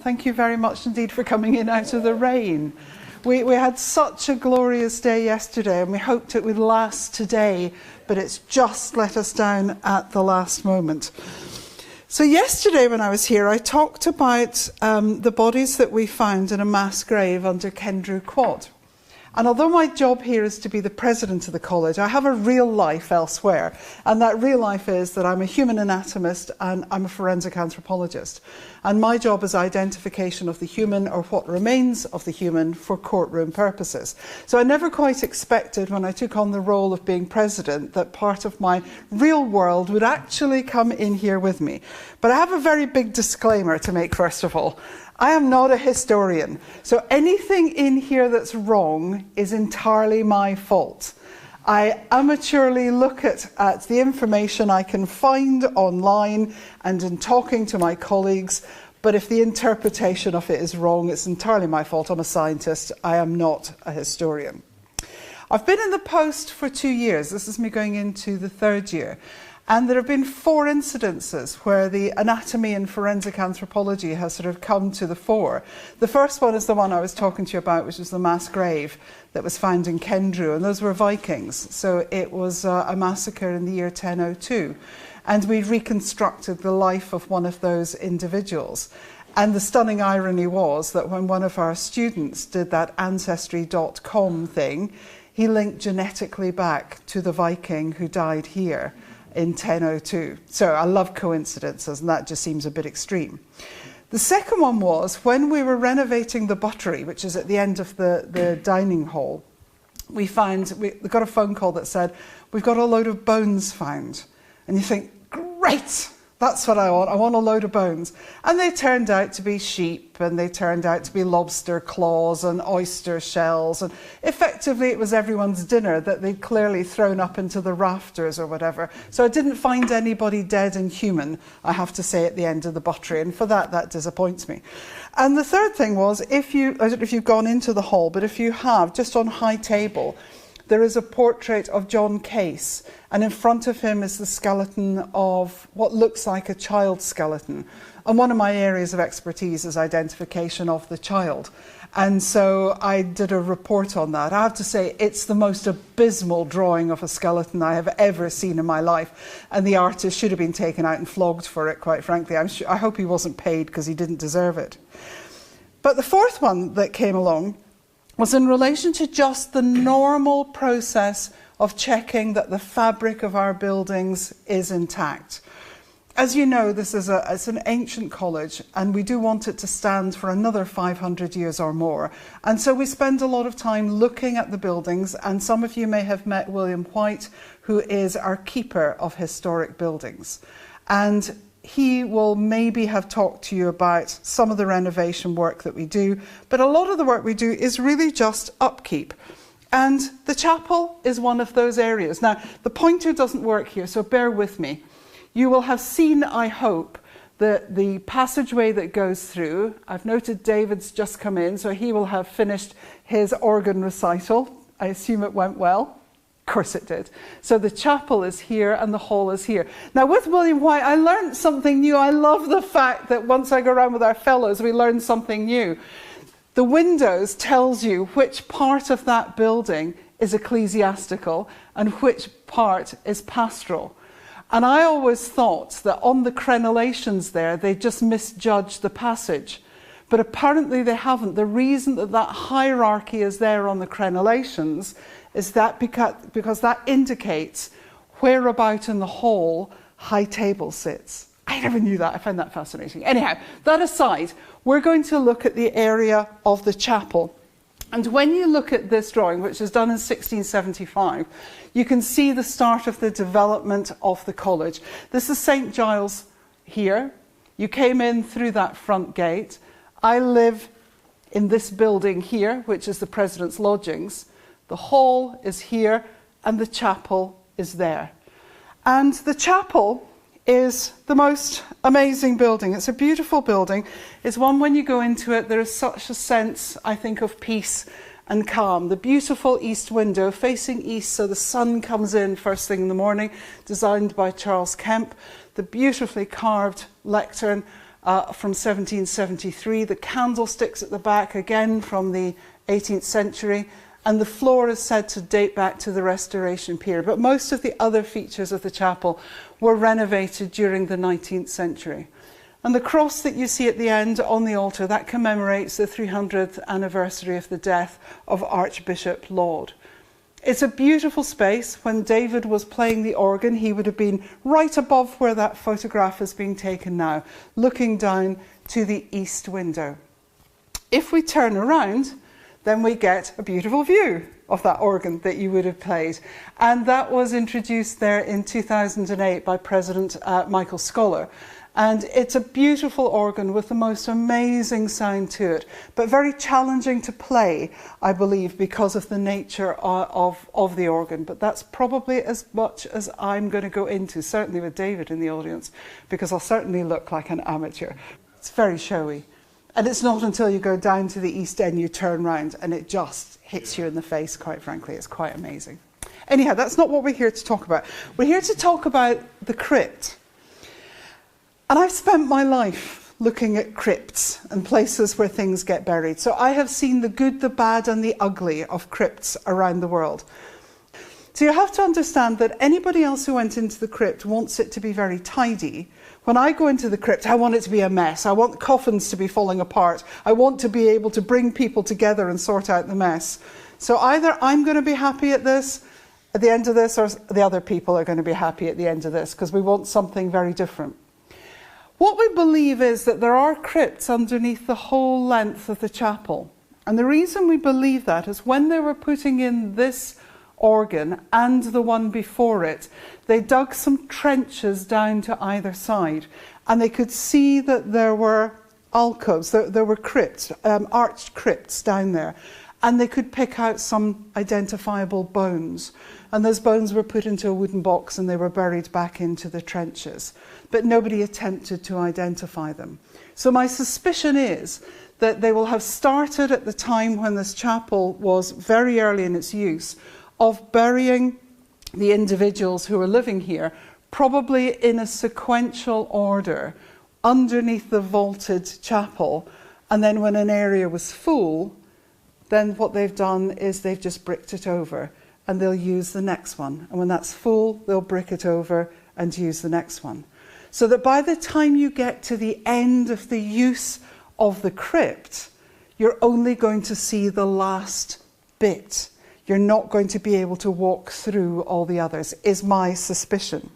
Thank you very much indeed for coming in out of the rain. We had such a glorious day yesterday and we hoped it would last today, but it's just let us down at the last moment. So yesterday when I was here, I talked about the bodies that we found in a mass grave under Kendrew Quad. And although my job here is to be the president of the college, I have a real life elsewhere. And that real life is that I'm a human anatomist and I'm a forensic anthropologist. And my job is identification of the human, or what remains of the human, for courtroom purposes. So I never quite expected when I took on the role of being president that part of my real world would actually come in here with me. But I have a very big disclaimer to make first of all. I am not a historian, so anything in here that's wrong is entirely my fault. I amateurly look at the information I can find online and in talking to my colleagues, but if the interpretation of it is wrong, it's entirely my fault. I'm a scientist, I am not a historian. I've been in the post for 2 years. This is me going into the 3rd year. And there have been 4 incidences where the anatomy and forensic anthropology has sort of come to the fore. The first one is the one I was talking to you about, which was the mass grave that was found in Kendrew, and those were Vikings. So it was a massacre in the year 1002. And we reconstructed the life of one of those individuals. And the stunning irony was that when one of our students did that ancestry.com thing, he linked genetically back to the Viking who died here in 1002. So I love coincidences, and that just seems a bit extreme. The second one was when we were renovating the buttery, which is at the end of the dining hall, we got a phone call that said, we've got a load of bones found. And you think, great, that's what I want a load of bones. And they turned out to be sheep, and they turned out to be lobster claws and oyster shells, and effectively it was everyone's dinner that they'd clearly thrown up into the rafters or whatever. So I didn't find anybody dead and human, I have to say, at the end of the buttery, and for that disappoints me. And the third thing was, I don't know if you've gone into the hall, but if you have, just on high table, there is a portrait of John Case, and in front of him is the skeleton of what looks like a child skeleton. And one of my areas of expertise is identification of the child. And so I did a report on that. I have to say, it's the most abysmal drawing of a skeleton I have ever seen in my life. And the artist should have been taken out and flogged for it, quite frankly. I hope he wasn't paid because he didn't deserve it. But the fourth one that came along was in relation to just the normal process of checking that the fabric of our buildings is intact. As you know, this is it's an ancient college, and we do want it to stand for another 500 years or more. And so we spend a lot of time looking at the buildings, and some of you may have met William White, who is our keeper of historic buildings. And he will maybe have talked to you about some of the renovation work that we do, but a lot of the work we do is really just upkeep. And the chapel is one of those areas. Now, the pointer doesn't work here, so bear with me. You will have seen, I hope, the passageway that goes through. I've noted David's just come in, so he will have finished his organ recital. I assume it went well. Of course it did. So the chapel is here and the hall is here. Now with William White, I learned something new. I love the fact that once I go around with our fellows, we learn something new. The windows tells you which part of that building is ecclesiastical and which part is pastoral. And I always thought that on the crenellations there, they just misjudged the passage. But apparently they haven't. The reason that that hierarchy is there on the crenellations is that because that indicates whereabout in the hall high table sits. I never knew that. I find that fascinating. Anyhow, that aside, we're going to look at the area of the chapel. And when you look at this drawing, which was done in 1675, you can see the start of the development of the college. This is St. Giles here. You came in through that front gate. I live in this building here, which is the President's Lodgings. The hall is here and the chapel is there. And the chapel is the most amazing building. It's a beautiful building. It's one when you go into it, there is such a sense, I think, of peace and calm. The beautiful east window facing east, so the sun comes in first thing in the morning, designed by Charles Kemp. The beautifully carved lectern, from 1773. The candlesticks at the back, again from the 18th century. And the floor is said to date back to the Restoration period. But most of the other features of the chapel were renovated during the 19th century. And the cross that you see at the end on the altar, that commemorates the 300th anniversary of the death of Archbishop Laud. It's a beautiful space. When David was playing the organ, he would have been right above where that photograph is being taken now, looking down to the east window. If we turn around, then we get a beautiful view of that organ that you would have played. And that was introduced there in 2008 by President Michael Scholar. And it's a beautiful organ with the most amazing sound to it, but very challenging to play, I believe, because of the nature of the organ. But that's probably as much as I'm going to go into, certainly with David in the audience, because I'll certainly look like an amateur. It's very showy. And it's not until you go down to the East End you turn round and it just hits you in the face, quite frankly. It's quite amazing. Anyhow, that's not what we're here to talk about. We're here to talk about the crypt. And I've spent my life looking at crypts and places where things get buried. So I have seen the good, the bad and the ugly of crypts around the world. So you have to understand that anybody else who went into the crypt wants it to be very tidy. When I go into the crypt, I want it to be a mess. I want coffins to be falling apart. I want to be able to bring people together and sort out the mess. So either I'm going to be happy at the end of this, or the other people are going to be happy at the end of this, because we want something very different. What we believe is that there are crypts underneath the whole length of the chapel. And the reason we believe that is when they were putting in this organ and the one before it, they dug some trenches down to either side, and they could see that there were alcoves, there were crypts, arched crypts down there, and they could pick out some identifiable bones. And those bones were put into a wooden box and they were buried back into the trenches. But nobody attempted to identify them. So my suspicion is that they will have started at the time when this chapel was very early in its use, of burying the individuals who were living here, probably in a sequential order, underneath the vaulted chapel. And then when an area was full, then what they've done is they've just bricked it over, and they'll use the next one. And when that's full, they'll brick it over and use the next one. So that by the time you get to the end of the use of the crypt, you're only going to see the last bit. You're not going to be able to walk through all the others, is my suspicion.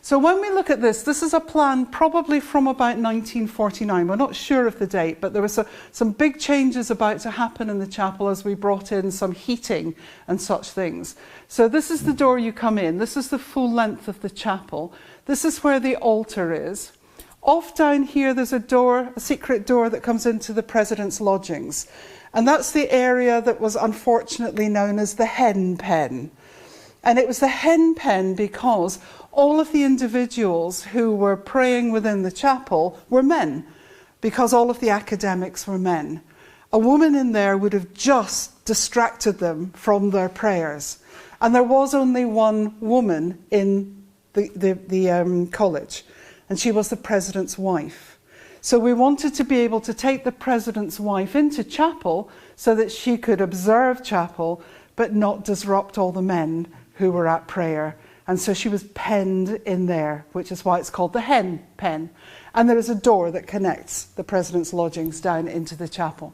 So when we look at this is a plan probably from about 1949. We're not sure of the date, but there were some big changes about to happen in the chapel as we brought in some heating and such things. So this is the door you come in. This is the full length of the chapel. This is where the altar is. Off down here there's a door, a secret door that comes into the president's lodgings. And that's the area that was unfortunately known as the hen pen. And it was the hen pen because all of the individuals who were praying within the chapel were men, because all of the academics were men. A woman in there would have just distracted them from their prayers. And there was only one woman in the college, and she was the president's wife. So we wanted to be able to take the president's wife into chapel so that she could observe chapel, but not disrupt all the men who were at prayer. And so she was penned in there, which is why it's called the hen pen. And there is a door that connects the president's lodgings down into the chapel.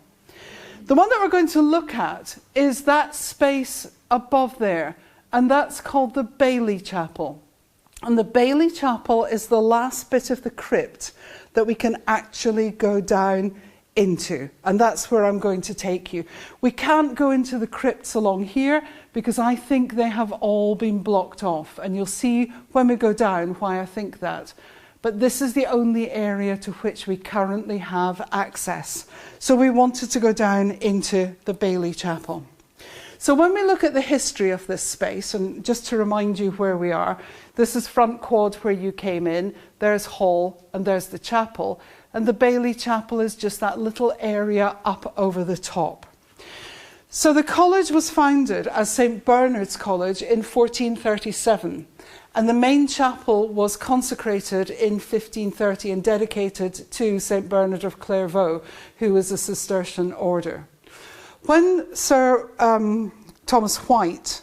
The one that we're going to look at is that space above there, and that's called the Baylie Chapel. And the Baylie Chapel is the last bit of the crypt that we can actually go down into, and that's where I'm going to take you. We can't go into the crypts along here because I think they have all been blocked off, and you'll see when we go down why I think that. But this is the only area to which we currently have access. So we wanted to go down into the Baylie Chapel. So when we look at the history of this space, and just to remind you where we are, this is front quad where you came in, there's hall, and there's the chapel. And the Baylie Chapel is just that little area up over the top. So the college was founded as St. Bernard's College in 1437. And the main chapel was consecrated in 1530 and dedicated to St. Bernard of Clairvaux, who was a Cistercian order. When Sir Thomas White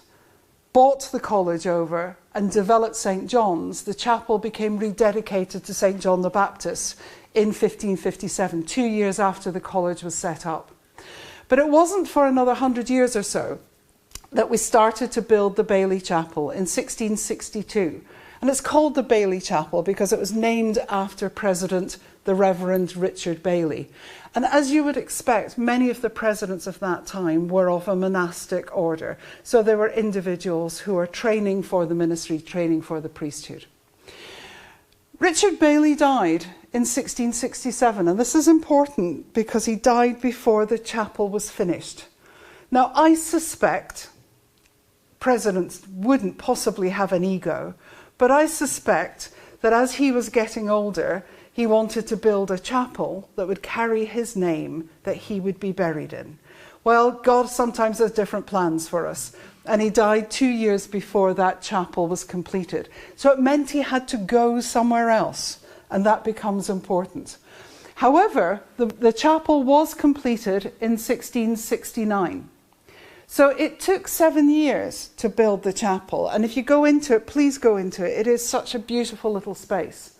bought the college over and developed St. John's, the chapel became rededicated to St. John the Baptist in 1557, 2 years after the college was set up. But it wasn't for another 100 years or so that we started to build the Baylie Chapel in 1662. And it's called the Baylie Chapel because it was named after President the Revd Richard Baylie. And as you would expect, many of the presidents of that time were of a monastic order. So they were individuals who were training for the ministry, training for the priesthood. Richard Baylie died in 1667, and this is important because he died before the chapel was finished. Now, I suspect presidents wouldn't possibly have an ego, but I suspect that as he was getting older, he wanted to build a chapel that would carry his name, that he would be buried in. Well, God sometimes has different plans for us, and he died 2 years before that chapel was completed. So it meant he had to go somewhere else, and that becomes important. However, the chapel was completed in 1669. So it took 7 years to build the chapel, and if you go into it, please go into it. It is such a beautiful little space.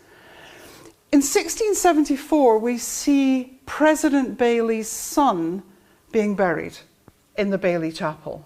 In 1674, we see President Baylie's son being buried in the Baylie Chapel.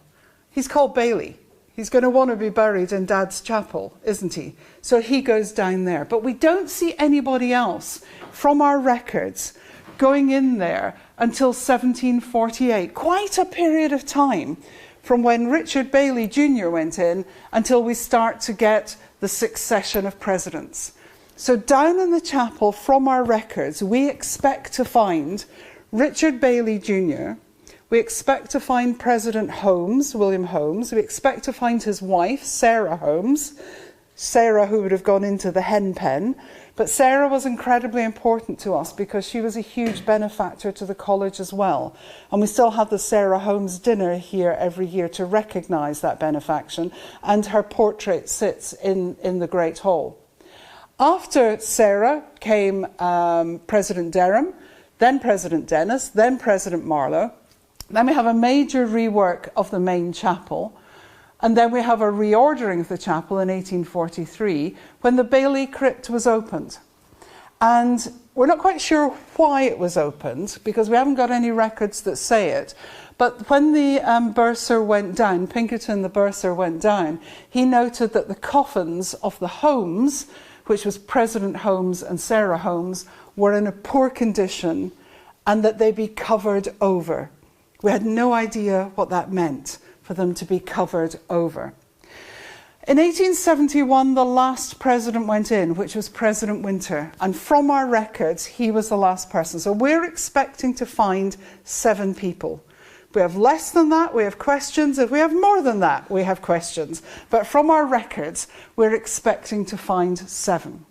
He's called Baylie. He's going to want to be buried in Dad's chapel, isn't he? So he goes down there. But we don't see anybody else from our records going in there until 1748. Quite a period of time from when Richard Baylie Jr. went in until we start to get the succession of presidents. So down in the chapel, from our records, we expect to find Richard Baylie Jr., we expect to find President Holmes, William Holmes, we expect to find his wife, Sarah Holmes, Sarah who would have gone into the hen pen, but Sarah was incredibly important to us because she was a huge benefactor to the college as well. And we still have the Sarah Holmes dinner here every year to recognise that benefaction, and her portrait sits in the Great Hall. After Sarah came President Derham, then President Dennis, then President Marlowe. Then we have a major rework of the main chapel. And then we have a reordering of the chapel in 1843 when the Baylie Crypt was opened. And we're not quite sure why it was opened because we haven't got any records that say it. But when the bursar went down, Pinkerton the bursar went down, he noted that the coffins of the Holmes, which was President Holmes and Sarah Holmes, were in a poor condition and that they be covered over. We had no idea what that meant for them to be covered over. In 1871, the last president went in, which was President Winter. And from our records, he was the last person. So we're expecting to find 7 people. If we have less than that, we have questions. If we have more than that, we have questions. But from our records, we're expecting to find 7.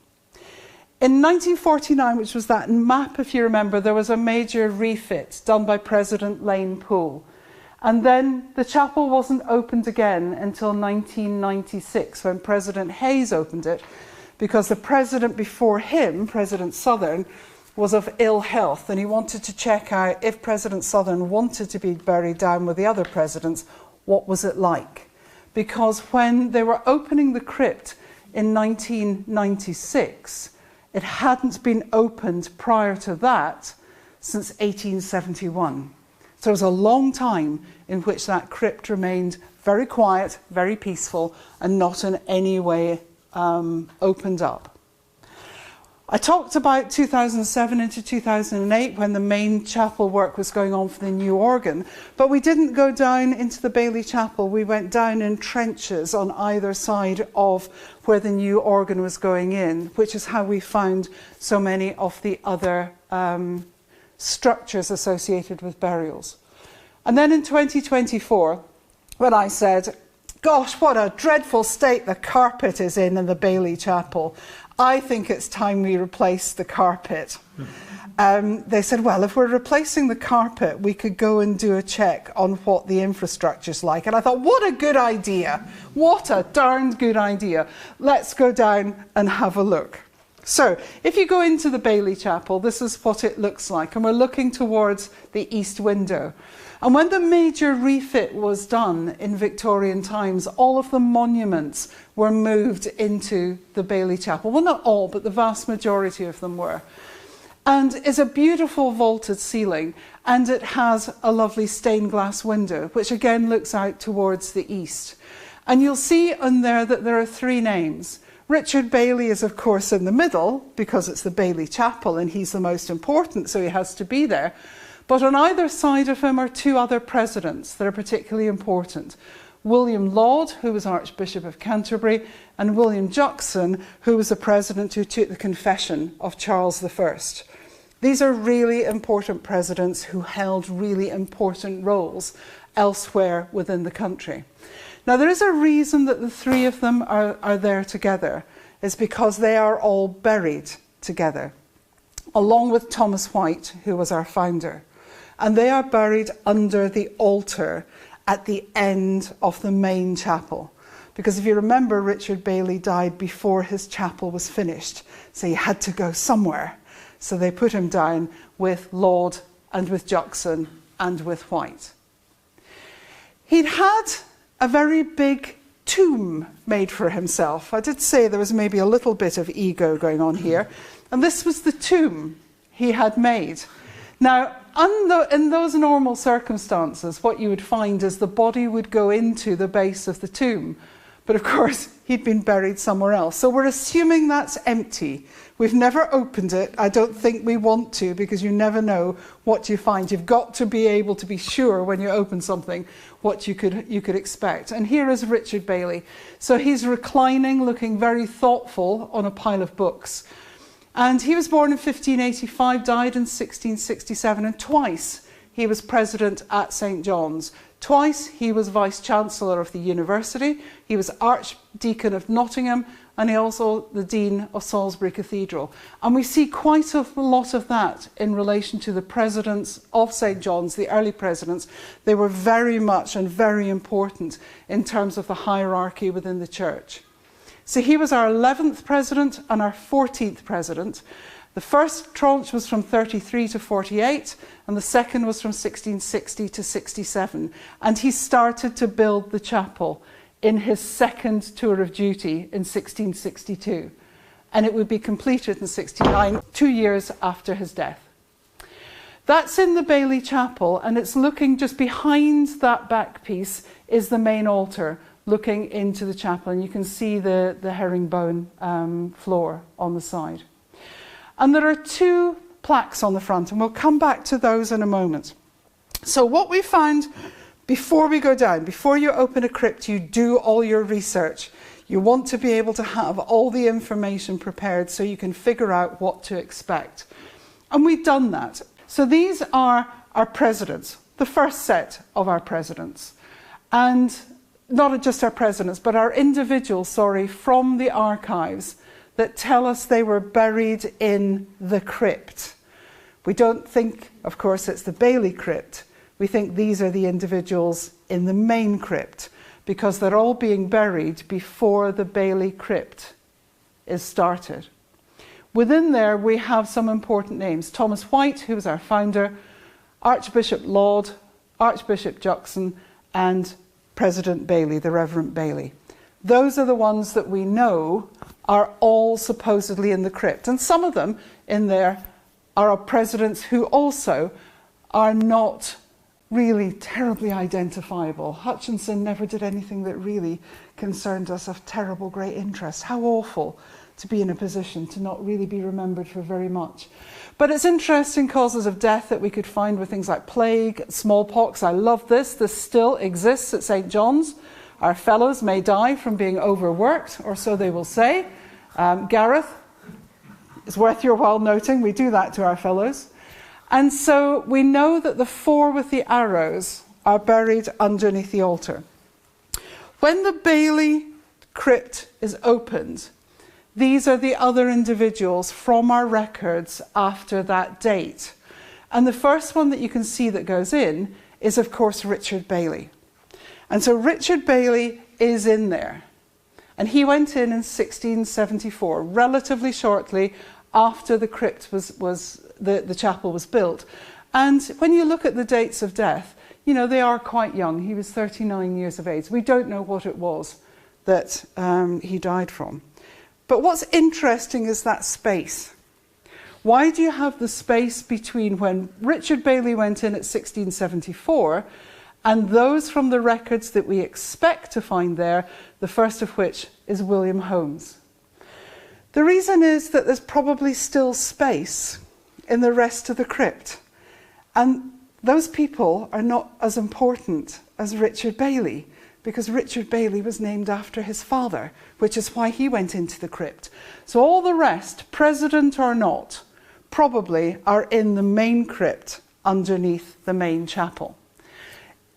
In 1949, which was that map, if you remember, there was a major refit done by President Lane Poole. And then the chapel wasn't opened again until 1996, when President Hayes opened it, because the president before him, President Southern, was of ill health, and he wanted to check out if President Southern wanted to be buried down with the other presidents, what was it like? Because when they were opening the crypt in 1996, it hadn't been opened prior to that since 1871. So it was a long time in which that crypt remained very quiet, very peaceful, and not in any way opened up. I talked about 2007 into 2008 when the main chapel work was going on for the new organ, but we didn't go down into the Baylie Chapel. We went down in trenches on either side of where the new organ was going in, which is how we found so many of the other structures associated with burials. And then in 2024, when I said Gosh, what a dreadful state the carpet is in the Baylie Chapel. I think it's time we replace the carpet. They said, well, if we're replacing the carpet, we could go and do a check on what the infrastructure's like. And I thought, what a good idea. What a darned good idea. Let's go down and have a look. So, if you go into the Baylie Chapel, this is what it looks like. And we're looking towards the east window. And when the major refit was done in Victorian times, all of the monuments were moved into the Baylie Chapel. Well, not all, but the vast majority of them were. And it's a beautiful vaulted ceiling, and it has a lovely stained glass window, which again looks out towards the east. And you'll see on there that there are three names. Richard Baylie is, of course, in the middle, because it's the Baylie Chapel, and he's the most important, so he has to be there. But on either side of him are two other presidents that are particularly important. William Laud, who was Archbishop of Canterbury, and William Juxon, who was the president who took the confession of Charles I. These are really important presidents who held really important roles elsewhere within the country. Now, there is a reason that the three of them are there together. It's because they are all buried together, along with Thomas White, who was our founder. And they are buried under the altar at the end of the main chapel. Because if you remember, Richard Baylie died before his chapel was finished, so he had to go somewhere. So they put him down with Laud and with Juxon and with White. He'd had a very big tomb made for himself. I did say there was maybe a little bit of ego going on here. And this was the tomb he had made. Now, in those normal circumstances, what you would find is the body would go into the base of the tomb. But of course, he'd been buried somewhere else. So we're assuming that's empty. We've never opened it. I don't think we want to, because you never know what you find. You've got to be able to be sure when you open something what you could expect. And here is Richard Baylie. So he's reclining, looking very thoughtful on a pile of books. And he was born in 1585, died in 1667, and twice he was president at St. John's. Twice he was Vice-Chancellor of the University, he was Archdeacon of Nottingham, and he also the Dean of Salisbury Cathedral. And we see quite a lot of that in relation to the presidents of St. John's, the early presidents. They were very much and very important in terms of the hierarchy within the church. So he was our 11th president and our 14th president. The first tranche was from 33 to 48, and the second was from 1660 to 67. And he started to build the chapel in his second tour of duty in 1662. And it would be completed in 69, 2 years after his death. That's in the Baylie Chapel, and it's looking just behind that back piece is the main altar, looking into the chapel, and you can see the herringbone floor on the side. And there are two plaques on the front, and we'll come back to those in a moment. So what we found before we go down, before you open a crypt, you do all your research. You want to be able to have all the information prepared so you can figure out what to expect. And we've done that. So these are our presidents, the first set of our presidents. And not just our presidents, but our individuals, from the archives that tell us they were buried in the crypt. We don't think, of course, it's the Baylie crypt. We think these are the individuals in the main crypt, because they're all being buried before the Baylie crypt is started. Within there, we have some important names. Thomas White, who was our founder, Archbishop Laud, Archbishop Juxon, and President Baylie, the Revd Baylie. Those are the ones that we know are all supposedly in the crypt. And some of them in there are our presidents who also are not really terribly identifiable. Hutchinson never did anything that really concerned us of terrible great interest. How awful to be in a position to not really be remembered for very much. But it's interesting causes of death that we could find with things like plague, smallpox. I love this. This still exists at St. John's. Our fellows may die from being overworked, or so they will say. Gareth, it's worth your while noting, we do that to our fellows. And so we know that the four with the arrows are buried underneath the altar. When the Baylie crypt is opened, these are the other individuals from our records after that date. And the first one that you can see that goes in is, of course, Richard Baylie. And so Richard Baylie is in there. And he went in 1674, relatively shortly after the crypt the chapel was built. And when you look at the dates of death, you know, they are quite young. He was 39 years of age. We don't know what it was that he died from. But what's interesting is that space. Why do you have the space between when Richard Baylie went in at 1674 and those from the records that we expect to find there, the first of which is William Holmes? The reason is that there's probably still space in the rest of the crypt. And those people are not as important as Richard Baylie, because Richard Baylie was named after his father, which is why he went into the crypt. So all the rest, president or not, probably are in the main crypt underneath the main chapel.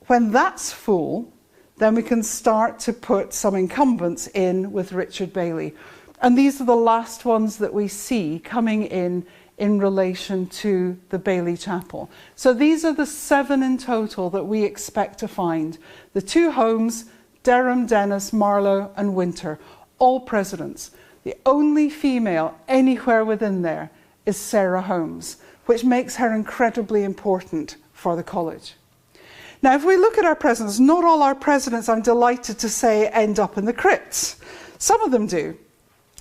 When that's full, then we can start to put some incumbents in with Richard Baylie. And these are the last ones that we see coming in relation to the Baylie Chapel. So these are the 7 in total that we expect to find. The 2 Holmes, Derham, Dennis, Marlowe and Winter, all presidents. The only female anywhere within there is Sarah Holmes, which makes her incredibly important for the college. Now, if we look at our presidents, not all our presidents, I'm delighted to say, end up in the crypts. Some of them do.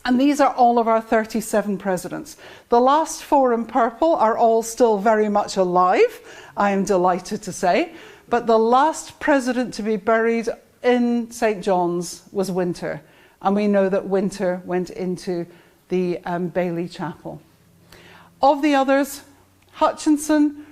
And these are all of our 37 presidents. The last 4 in purple are all still very much alive, I am delighted to say. But the last president to be buried in St. John's was Winter. And we know that Winter went into the Baylie Chapel. Of the others, Hutchinson,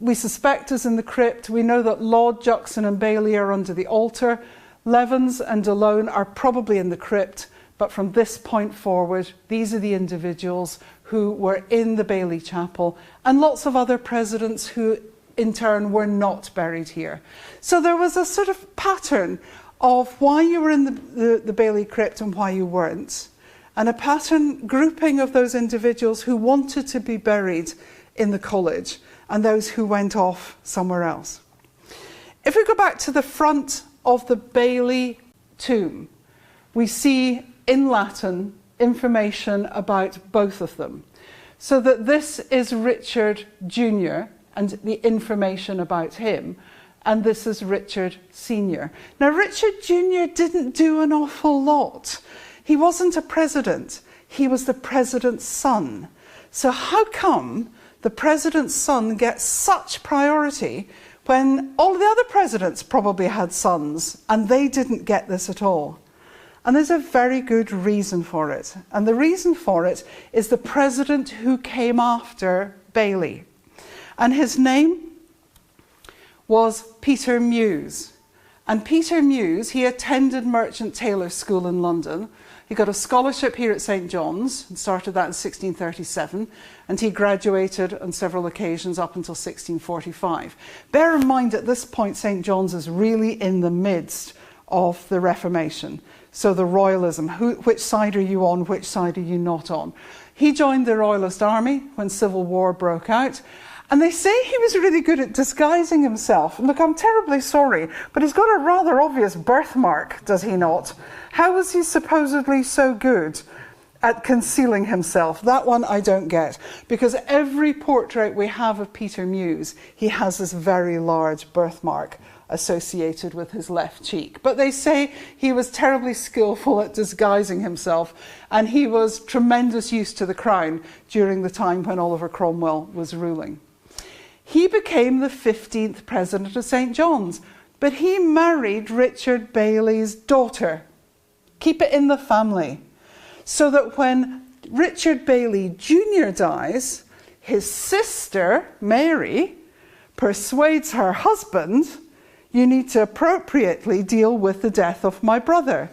we suspect is in the crypt. We know that Laud, Juxon and Baylie are under the altar. Levens and Delone are probably in the crypt. But from this point forward, these are the individuals who were in the Baylie Chapel, and lots of other presidents who, in turn, were not buried here. So there was a sort of pattern of why you were in the Baylie crypt and why you weren't, and a pattern grouping of those individuals who wanted to be buried in the college and those who went off somewhere else. If we go back to the front of the Baylie tomb, we see in Latin information about both of them. So that this is Richard Jr. and the information about him, and this is Richard Sr. Now, Richard Jr. didn't do an awful lot. He wasn't a president, he was the president's son. So how come the president's son gets such priority when all the other presidents probably had sons and they didn't get this at all? And there's a very good reason for it. And the reason for it is the president who came after Baylie. And his name was Peter Muse. And Peter Muse, he attended Merchant Taylor School in London. He got a scholarship here at St. John's and started that in 1637. And he graduated on several occasions up until 1645. Bear in mind, at this point, St. John's is really in the midst of the Reformation. So the royalism, which side are you on, which side are you not on? He joined the Royalist Army when Civil War broke out. And they say he was really good at disguising himself. Look, I'm terribly sorry, but he's got a rather obvious birthmark, does he not? How was he supposedly so good at concealing himself? That one I don't get. Because every portrait we have of Peter Muse, he has this very large birthmark associated with his left cheek. But they say he was terribly skillful at disguising himself, and he was tremendous use to the crown during the time when Oliver Cromwell was ruling. He became the 15th president of St. John's, but he married Richard Baylie's daughter. Keep it in the family. So that when Richard Baylie Jr. dies, his sister, Mary, persuades her husband, you need to appropriately deal with the death of my brother.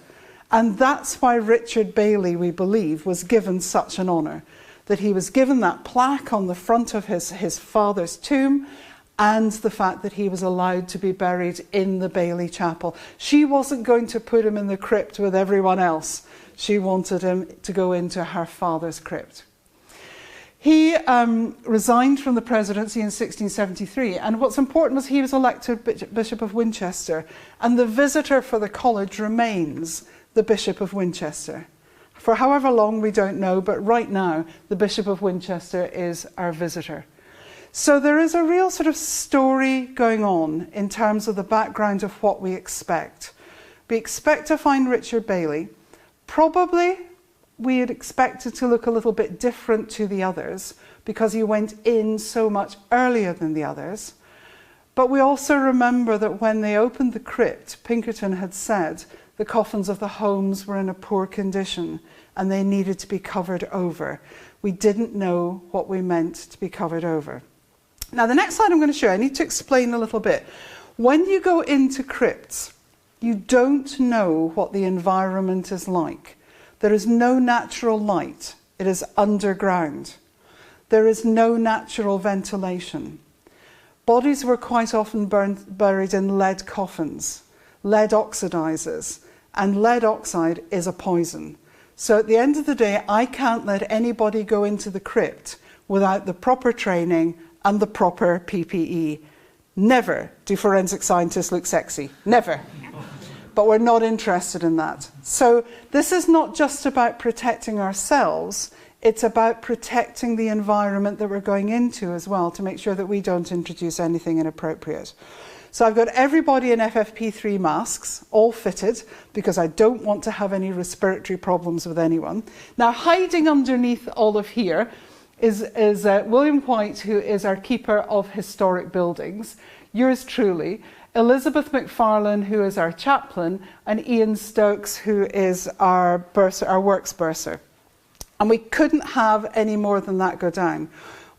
And that's why Richard Baylie, we believe, was given such an honour, that he was given that plaque on the front of his father's tomb, and the fact that he was allowed to be buried in the Baylie Chapel. She wasn't going to put him in the crypt with everyone else. She wanted him to go into her father's crypt. He resigned from the presidency in 1673, and what's important was he was elected Bishop of Winchester, and the visitor for the college remains the Bishop of Winchester. For however long, we don't know, but right now, the Bishop of Winchester is our visitor. So there is a real sort of story going on in terms of the background of what we expect. We expect to find Richard Baylie. Probably we had expected to look a little bit different to the others because he went in so much earlier than the others. But we also remember that when they opened the crypt, Pinkerton had said the coffins of the Holmes were in a poor condition and they needed to be covered over. We didn't know what we meant to be covered over. Now, the next slide I'm going to show you, I need to explain a little bit. When you go into crypts, you don't know what the environment is like. There is no natural light. It is underground. There is no natural ventilation. Bodies were quite often buried in lead coffins. Lead oxidizes, and lead oxide is a poison. So at the end of the day, I can't let anybody go into the crypt without the proper training and the proper PPE. Never do forensic scientists look sexy. Never. But we're not interested in that. So this is not just about protecting ourselves, it's about protecting the environment that we're going into as well, to make sure that we don't introduce anything inappropriate. So I've got everybody in FFP3 masks, all fitted, because I don't want to have any respiratory problems with anyone. Now, hiding underneath all of here is William White, who is our keeper of historic buildings, yours truly, Elizabeth McFarlane, who is our chaplain, and Ian Stokes, who is our works bursar. And we couldn't have any more than that go down.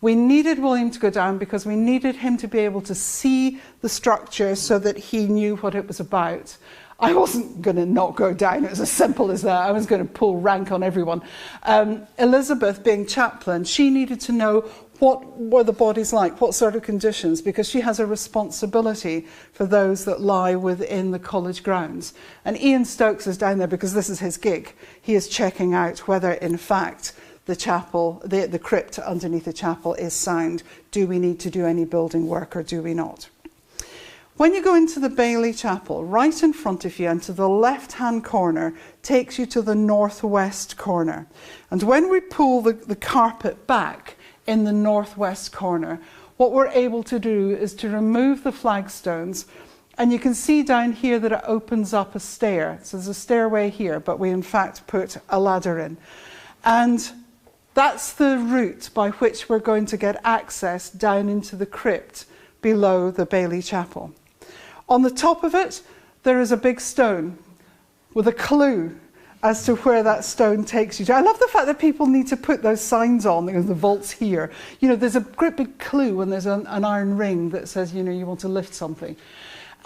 We needed William to go down because we needed him to be able to see the structure so that he knew what it was about. I wasn't going to not go down. It was as simple as that. I was going to pull rank on everyone. Elizabeth, being chaplain, she needed to know what were the bodies like, what sort of conditions, because she has a responsibility for those that lie within the college grounds. And Ian Stokes is down there because this is his gig. He is checking out whether, in fact, the chapel, the crypt underneath the chapel is sound. Do we need to do any building work or do we not? When you go into the Baylie Chapel, right in front of you and to the left-hand corner takes you to the northwest corner. And when we pull the carpet back in the northwest corner, what we're able to do is to remove the flagstones, and you can see down here that it opens up a stair. So there's a stairway here, but we in fact put a ladder in. And that's the route by which we're going to get access down into the crypt below the Baylie Chapel. On the top of it, there is a big stone with a clue as to where that stone takes you to. I love the fact that people need to put those signs on, the vault's here. You know, there's a great big clue when there's an iron ring that says, you know, you want to lift something.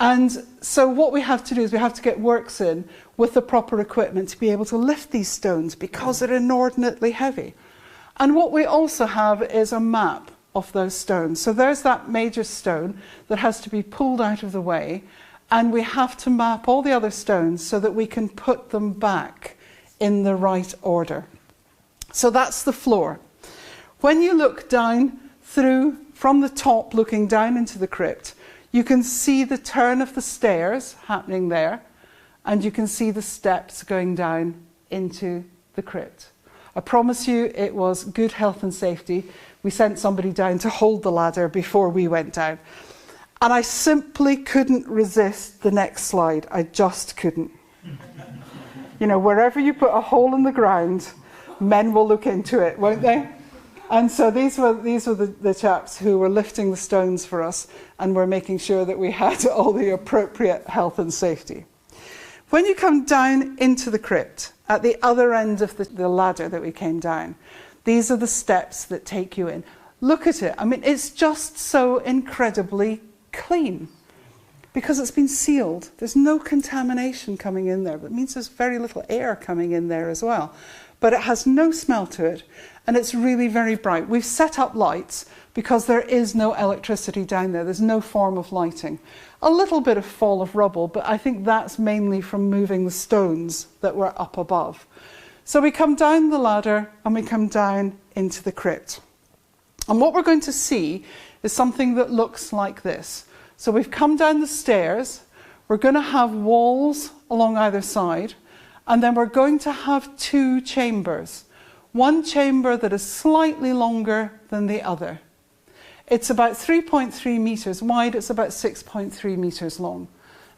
And so what we have to do is we have to get works in with the proper equipment to be able to lift these stones because they're inordinately heavy. And what we also have is a map of those stones. So there's that major stone that has to be pulled out of the way, and we have to map all the other stones so that we can put them back in the right order. So that's the floor. When you look down through, from the top looking down into the crypt, you can see the turn of the stairs happening there, and you can see the steps going down into the crypt. I promise you it was good health and safety. We sent somebody down to hold the ladder before we went down. And I simply couldn't resist the next slide. I just couldn't. You know, wherever you put a hole in the ground, men will look into it, won't they? And so these were the chaps who were lifting the stones for us and were making sure that we had all the appropriate health and safety. When you come down into the crypt, at the other end of the ladder that we came down, these are the steps that take you in. Look at it. I mean, it's just so incredibly clean because it's been sealed. There's no contamination coming in there. That means there's very little air coming in there as well. but it has no smell to it, and it's really very bright. We've set up lights because there is no electricity down there. There's no form of lighting. A little bit of fall of rubble, but I think that's mainly from moving the stones that were up above. So we come down the ladder and we come down into the crypt. And what we're going to see is something that looks like this. So we've come down the stairs, we're going to have walls along either side, and then we're going to have two chambers. One chamber that is slightly longer than the other. It's about 3.3 metres wide, it's about 6.3 metres long,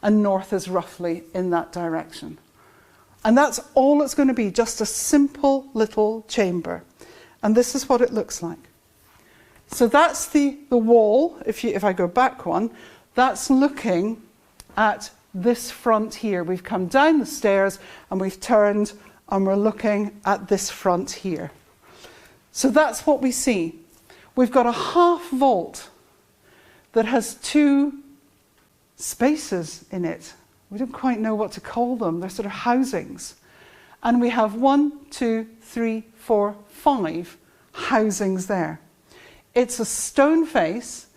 and north is roughly in that direction. And that's all it's going to be, just a simple little chamber. And this is what it looks like. So that's the wall, if I go back one, that's looking at this front here. We've come down the stairs and we've turned and we're looking at this front here. So that's what we see. We've got a half vault that has two spaces in it. We don't quite know what to call them. They're sort of housings. And we have 1, 2, 3, 4, 5 housings there. It's a stone face,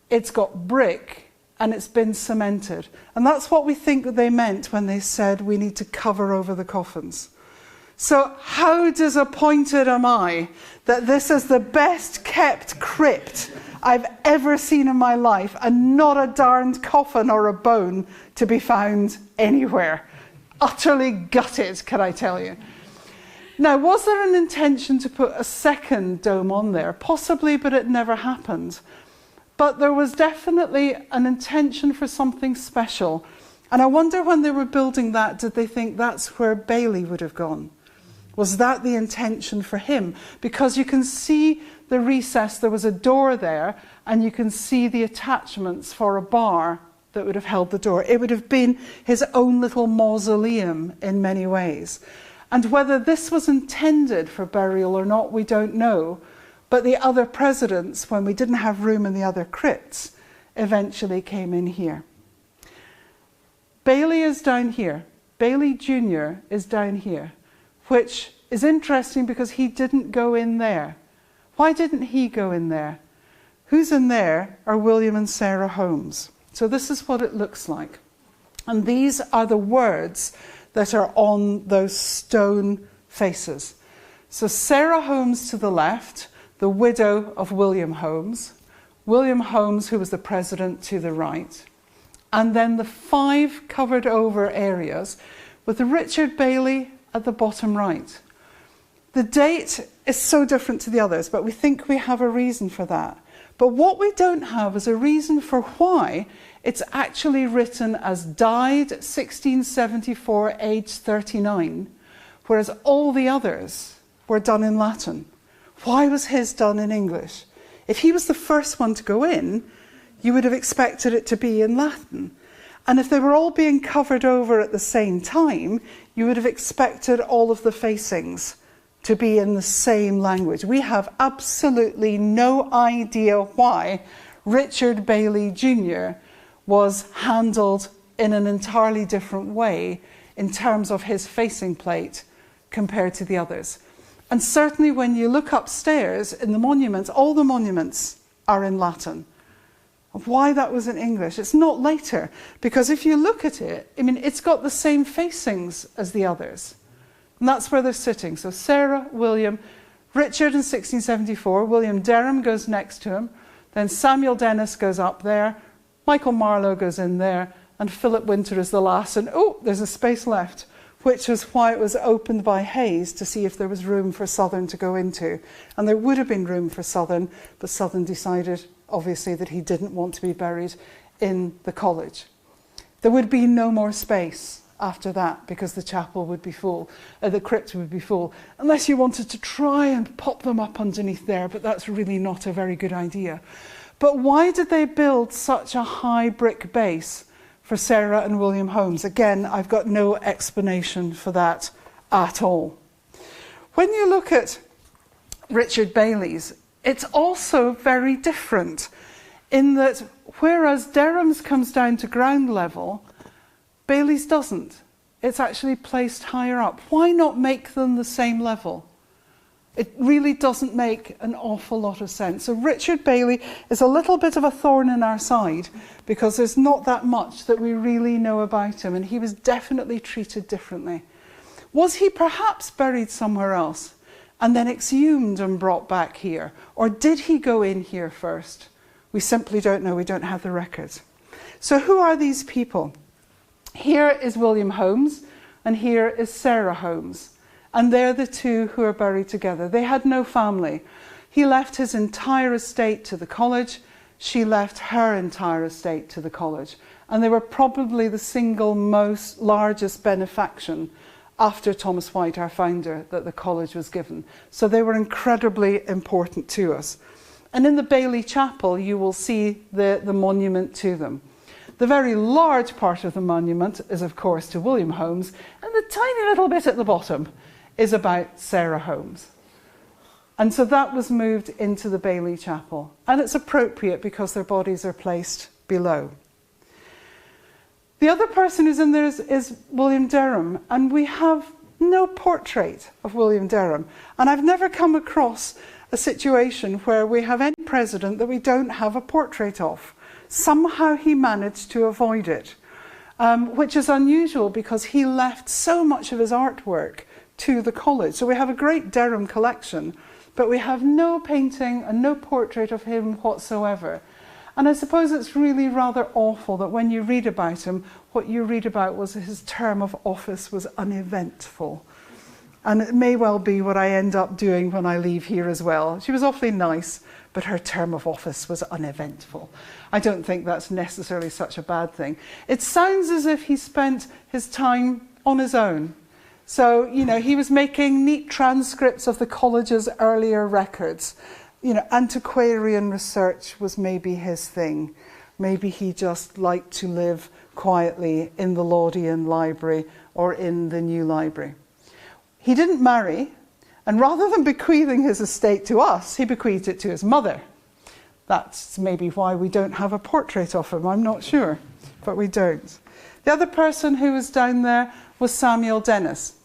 it's got brick, and it's been cemented. And that's what we think that they meant when they said we need to cover over the coffins. So how disappointed am I that this is the best kept crypt I've ever seen in my life, and not a darned coffin or a bone to be found anywhere. Utterly gutted, can I tell you. Now, was there an intention to put a second dome on there? Possibly, but it never happened. But there was definitely an intention for something special. And I wonder when they were building that, did they think that's where Baylie would have gone? Was that the intention for him? Because you can see the recess, there was a door there, and you can see the attachments for a bar that would have held the door. It would have been his own little mausoleum in many ways. And whether this was intended for burial or not, we don't know. But the other presidents, when we didn't have room in the other crypts, eventually came in here. Baylie is down here. Baylie Jr. is down here, which is interesting because he didn't go in there. Why didn't he go in there? Who's in there are William and Sarah Holmes. So this is what it looks like. And these are the words that are on those stone faces. So Sarah Holmes to the left, the widow of William Holmes. William Holmes, who was the president, to the right. And then the 5 covered over areas with Richard Baylie at the bottom right. The date is so different to the others, but we think we have a reason for that. But what we don't have is a reason for why it's actually written as died 1674, aged 39, whereas all the others were done in Latin. Why was his done in English? If he was the first one to go in, you would have expected it to be in Latin. And if they were all being covered over at the same time, you would have expected all of the facings to be in the same language. We have absolutely no idea why Richard Baylie Jr. was handled in an entirely different way in terms of his facing plate compared to the others. And certainly when you look upstairs in the monuments, all the monuments are in Latin. Why that was in English, it's not later, because if you look at it, I mean, it's got the same facings as the others. And that's where they're sitting. So Sarah, William, Richard in 1674, William Derham goes next to him, then Samuel Dennis goes up there, Michael Marlowe goes in there, and Philip Winter is the last. And oh, there's a space left, which is why it was opened by Hayes to see if there was room for Southern to go into. And there would have been room for Southern, but Southern decided, obviously, that he didn't want to be buried in the college. There would be no more space after that because the chapel would be full, the crypt would be full, unless you wanted to try and pop them up underneath there, but that's really not a very good idea. But why did they build such a high brick base for Sarah and William Holmes? Again, I've got no explanation for that at all. When you look at Richard Baylie's, it's also very different in that whereas Derham's comes down to ground level, Baylie's doesn't. It's actually placed higher up. Why not make them the same level? It really doesn't make an awful lot of sense. So Richard Baylie is a little bit of a thorn in our side because there's not that much that we really know about him, and he was definitely treated differently. Was he perhaps buried somewhere else and then exhumed and brought back here? Or did he go in here first? We simply don't know. We don't have the records. So who are these people? Here is William Holmes, and here is Sarah Holmes. And they're the two who are buried together. They had no family. He left his entire estate to the college. She left her entire estate to the college. And they were probably the single most largest benefaction after Thomas White, our founder, that the college was given. So they were incredibly important to us. And in the Baylie Chapel, you will see the monument to them. The very large part of the monument is, of course, to William Holmes, and the tiny little bit at the bottom is about Sarah Holmes. And so that was moved into the Baylie Chapel. And it's appropriate because their bodies are placed below. The other person who's in there is William Derham, and we have no portrait of William Derham. And I've never come across a situation where we have any president that we don't have a portrait of. Somehow he managed to avoid it, which is unusual because he left so much of his artwork to the college. So we have a great Derham collection, but we have no painting and no portrait of him whatsoever. And I suppose it's really rather awful that when you read about him, what you read about was his term of office was uneventful. And it may well be what I end up doing when I leave here as well. She was awfully nice, but her term of office was uneventful. I don't think that's necessarily such a bad thing. It sounds as if he spent his time on his own. So, you know, he was making neat transcripts of the college's earlier records. You know, antiquarian research was maybe his thing. Maybe he just liked to live quietly in the Laudian Library or in the New Library. He didn't marry, and rather than bequeathing his estate to us, he bequeathed it to his mother. That's maybe why we don't have a portrait of him, I'm not sure, but we don't. The other person who was down there was Samuel Dennis.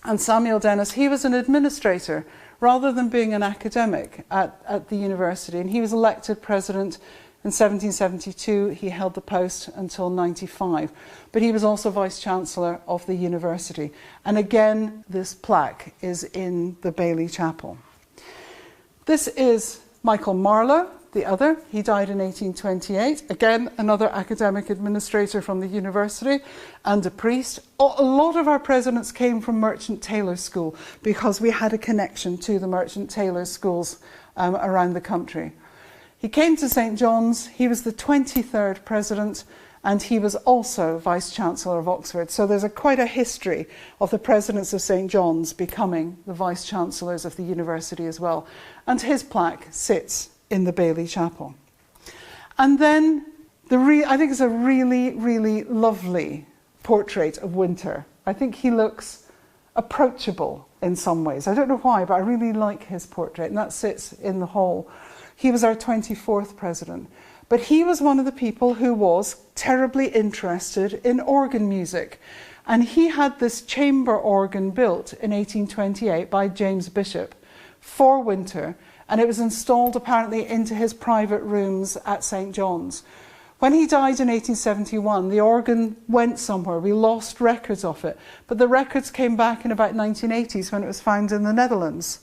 And Samuel Dennis, he was an administrator rather than being an academic at the university. And he was elected president in 1772. He held the post until 95. But he was also Vice-Chancellor of the university. And again, this plaque is in the Baylie Chapel. This is Michael Marlowe, the other. He died in 1828. Again, another academic administrator from the university and a priest. A lot of our presidents came from merchant tailor school because we had a connection to the merchant tailor schools around the country. He came to St. John's. He was the 23rd president, and he was also Vice-Chancellor of Oxford. So there's quite a history of the presidents of St. John's becoming the Vice-Chancellors of the university as well. And his plaque sits in the Baylie Chapel. And then I think it's a really, really lovely portrait of Winter. I think he looks approachable in some ways. I don't know why, but I really like his portrait, and that sits in the hall. He was our 24th president, but he was one of the people who was terribly interested in organ music. And he had this chamber organ built in 1828 by James Bishop for Winter, and it was installed apparently into his private rooms at St. John's. When he died in 1871, the organ went somewhere. We lost records of it, but the records came back in about 1980s when it was found in the Netherlands.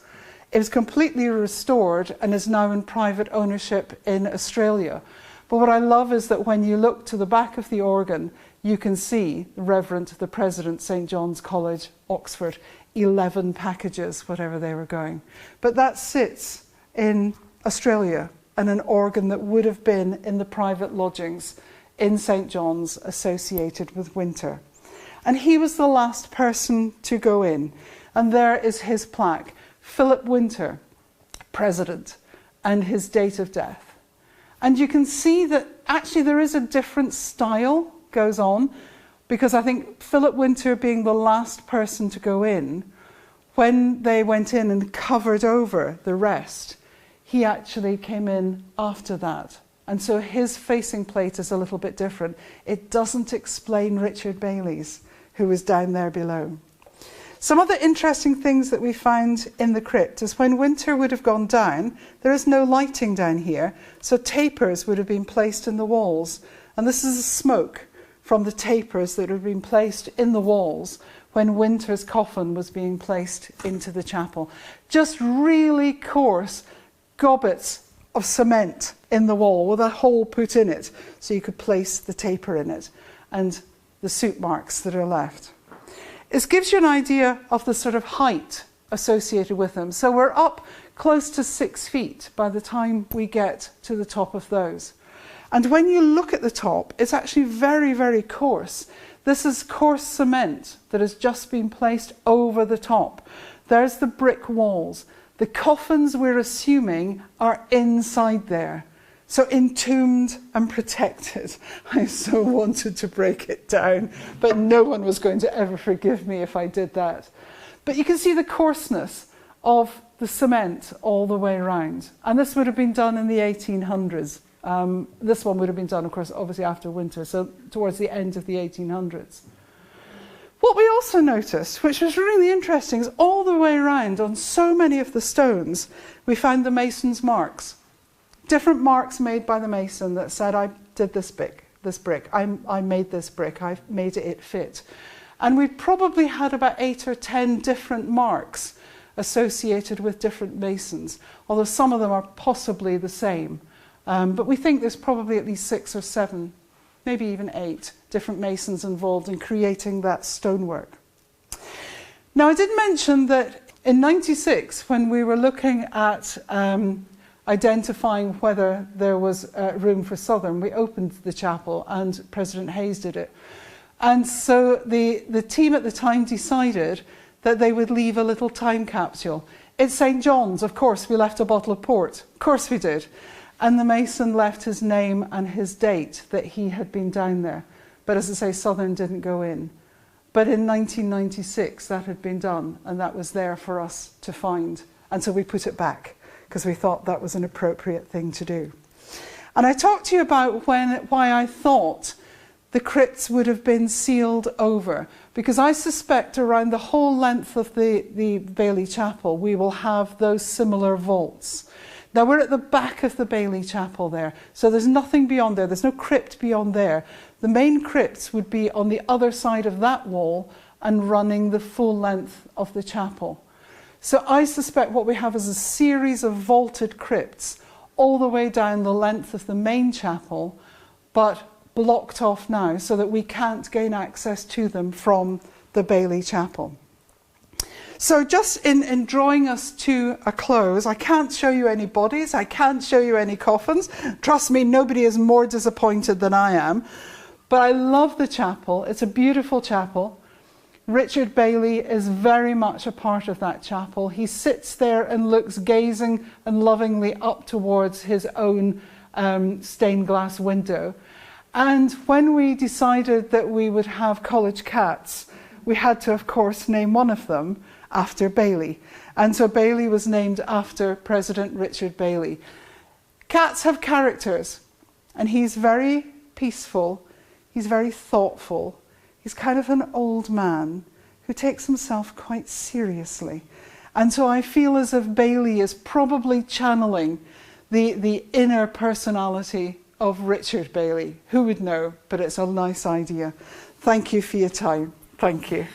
It was completely restored and is now in private ownership in Australia. But what I love is that when you look to the back of the organ, you can see the Reverend, the President, St. John's College, Oxford, 11 packages, whatever they were going. But that sits in Australia, and an organ that would have been in the private lodgings in St. John's associated with Winter. And he was the last person to go in. And there is his plaque. Philip Winter, President, and his date of death. And you can see that actually there is a different style goes on, because I think Philip Winter being the last person to go in, when they went in and covered over the rest, he actually came in after that. And so his facing plate is a little bit different. It doesn't explain Richard Baylie's, who was down there below. Some other interesting things that we found in the crypt is when winter would have gone down, there is no lighting down here, so tapers would have been placed in the walls. And this is the smoke from the tapers that had been placed in the walls when Winter's coffin was being placed into the chapel. Just really coarse gobbets of cement in the wall with a hole put in it so you could place the taper in it, and the soot marks that are left. It gives you an idea of the sort of height associated with them. So we're up close to 6 feet by the time we get to the top of those. And when you look at the top, it's actually very, very coarse. This is coarse cement that has just been placed over the top. There's the brick walls. The coffins, we're assuming, are inside there. So entombed and protected. I so wanted to break it down, but no one was going to ever forgive me if I did that. But you can see the coarseness of the cement all the way around. And this would have been done in the 1800s. This one would have been done, of course, obviously after winter, so towards the end of the 1800s. What we also noticed, which was really interesting, is all the way around on so many of the stones, we found the mason's marks. Different marks made by the mason that said, I did this brick, I made this brick, I made it fit. And we probably had about 8 or 10 different marks associated with different masons, although some of them are possibly the same. But we think there's probably at least 6 or 7, maybe even 8 different masons involved in creating that stonework. Now, I did mention that in '96, when we were looking at identifying whether there was room for Southern, we opened the chapel and President Hayes did it. And so the team at the time decided that they would leave a little time capsule. It's St. John's, of course, we left a bottle of port. Of course we did. And the mason left his name and his date that he had been down there. But as I say, Southern didn't go in. But in 1996, that had been done, and that was there for us to find. And so we put it back, because we thought that was an appropriate thing to do. And I talked to you about why I thought the crypts would have been sealed over, because I suspect around the whole length of the Baylie Chapel, we will have those similar vaults. Now, we're at the back of the Baylie Chapel there, so there's nothing beyond there. There's no crypt beyond there. The main crypts would be on the other side of that wall and running the full length of the chapel. So I suspect what we have is a series of vaulted crypts all the way down the length of the main chapel, but blocked off now so that we can't gain access to them from the Baylie Chapel. So just in drawing us to a close, I can't show you any bodies, I can't show you any coffins. Trust me, nobody is more disappointed than I am. But I love the chapel. It's a beautiful chapel. Richard Baylie is very much a part of that chapel. He sits there and looks gazing and lovingly up towards his own stained glass window. And when we decided that we would have college cats, we had to, of course, name one of them after Baylie. And so Baylie was named after President Richard Baylie. Cats have characters, and he's very peaceful, he's very thoughtful, he's kind of an old man who takes himself quite seriously. And so I feel as if Baylie is probably channeling the inner personality of Richard Baylie. Who would know? But it's a nice idea. Thank you for your time. Thank you.